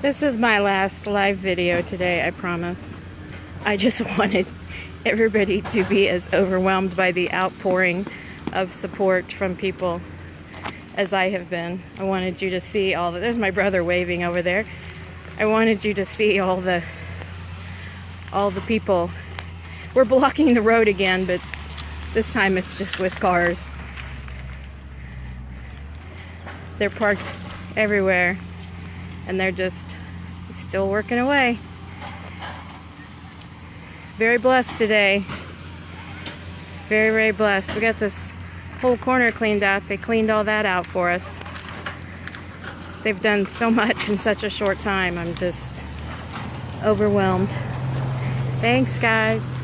This is my last live video today, I promise. I just wanted everybody to be as overwhelmed by the outpouring of support from people as I have been. I wanted you to see all the... There's my brother waving over there. I wanted you to see all the people. We're blocking the road again, but this time it's just with cars. They're parked everywhere, and they're just still working away. Very blessed today. Very, very blessed. We got this whole corner cleaned out. They cleaned all that out for us. They've done so much in such a short time. I'm just overwhelmed. Thanks, guys.